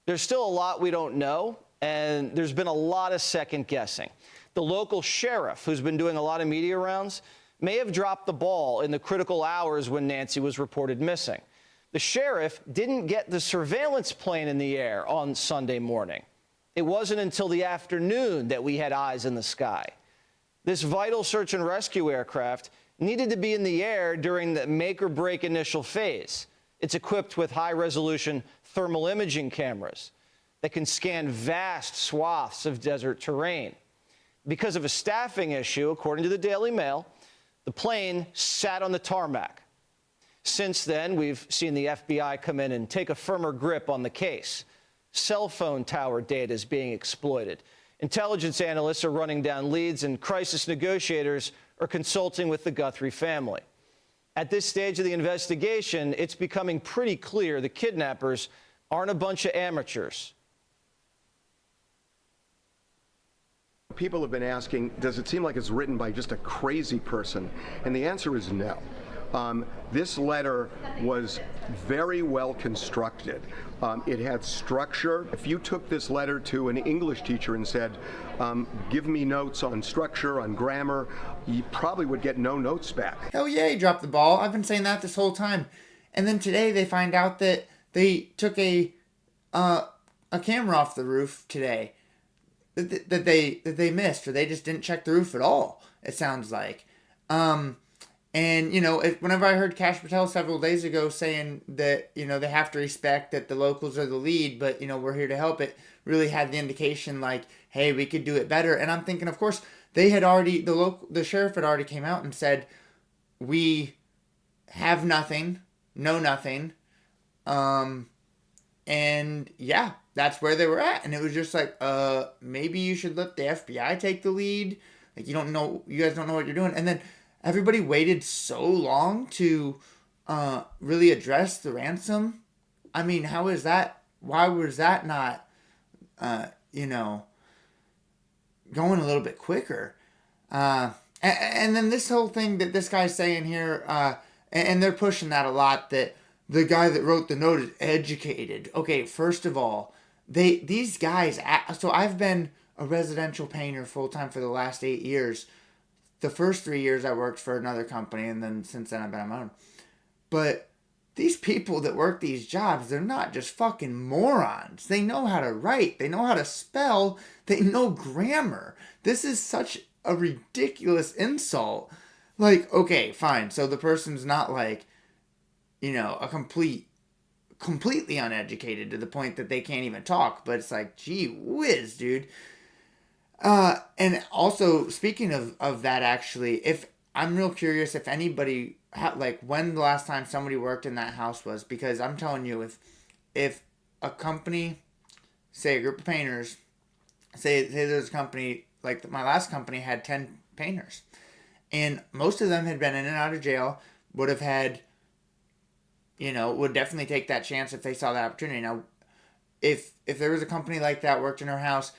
There's still a lot we don't know, and there's been a lot of second guessing. The local sheriff, who's been doing a lot of media rounds, may have dropped the ball in the critical hours when Nancy was reported missing. The sheriff didn't get the surveillance plane in the air on Sunday morning. It wasn't until the afternoon that we had eyes in the sky. This vital search and rescue aircraft needed to be in the air during the make or break initial phase. It's equipped with high-resolution thermal imaging cameras that can scan vast swaths of desert terrain. Because of a staffing issue, according to the Daily Mail, the plane sat on the tarmac. Since then, we've seen the FBI come in and take a firmer grip on the case. Cell phone tower data is being exploited. Intelligence analysts are running down leads, and crisis negotiators are consulting with the Guthrie family. At this stage of the investigation, it's becoming pretty clear the kidnappers aren't a bunch of amateurs. People have been asking, does it seem like it's written by just a crazy person? And the answer is no. This letter was very well constructed. It had structure. If you took this letter to an English teacher and said, give me notes on structure, on grammar, you probably would get no notes back. Hell yeah, he dropped the ball. I've been saying that this whole time. And then today they find out that they took a camera off the roof today that they missed, or they just didn't check the roof at all, it sounds like. And, you know, whenever I heard Kash Patel several days ago saying that, you know, they have to respect that the locals are the lead, but, you know, we're here to help, it really had the indication like, hey, we could do it better. And I'm thinking, of course, they had already, the sheriff had already came out and said, we have nothing, know nothing. And yeah, that's where they were at. And it was just like, maybe you should let the FBI take the lead. Like, you guys don't know what you're doing. And then everybody waited so long to really address the ransom. I mean, how is that? Why was that not, you know, going a little bit quicker? And then this whole thing that this guy's saying here, and they're pushing that a lot, that the guy that wrote the note is educated. Okay, first of all, these guys, so I've been a residential painter full-time for the last 8 years. The first 3 years I worked for another company, and then since then I've been on my own. But these people that work these jobs, they're not just fucking morons. They know how to write. They know how to spell. They know grammar. This is such a ridiculous insult. Like, okay, fine. So the person's not like, you know, completely uneducated to the point that they can't even talk. But it's like, gee whiz, dude. And also, speaking of that, actually, if I'm real curious if anybody, like, when the last time somebody worked in that house was, because I'm telling you, if a company, say a group of painters, say there's a company, like my last company had 10 painters, and most of them had been in and out of jail, would have had, you know, would definitely take that chance if they saw that opportunity. Now, if there was a company like that worked in her house,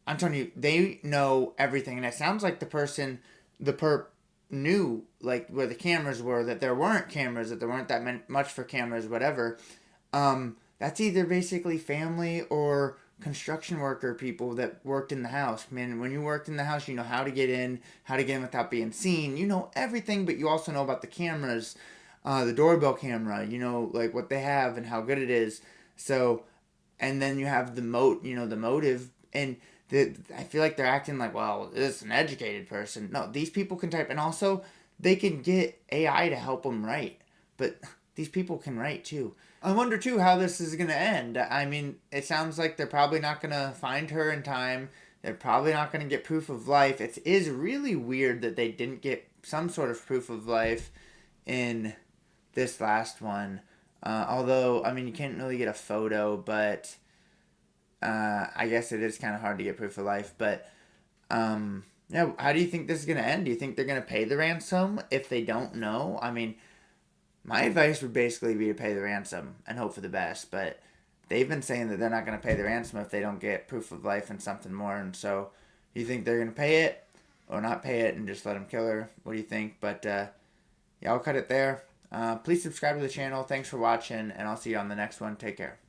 I'm telling you, they know everything. And it sounds like the perp knew, like, where the cameras were, that there weren't cameras, that there weren't that much for cameras, whatever. That's either basically family or construction worker people that worked in the house. Man, when you worked in the house, you know how to get in without being seen. You know everything, but you also know about the cameras, the doorbell camera, you know, like what they have and how good it is. So, and then you have the motive, and I feel like they're acting like, well, this is an educated person. No, these people can type, and also they can get AI to help them write. But these people can write too. I wonder too how this is going to end. I mean, it sounds like they're probably not going to find her in time. They're probably not going to get proof of life. It is really weird that they didn't get some sort of proof of life in this last one. Although, I mean, you can't really get a photo, but I guess it is kind of hard to get proof of life. But yeah, how do you think this is going to end? Do you think they're going to pay the ransom if they don't know? I mean, my advice would basically be to pay the ransom and hope for the best. But they've been saying that they're not going to pay the ransom if they don't get proof of life and something more. And so, do you think they're going to pay it or not pay it and just let them kill her? What do you think? But yeah, I'll cut it there. Please subscribe to the channel. Thanks for watching, and I'll see you on the next one. Take care.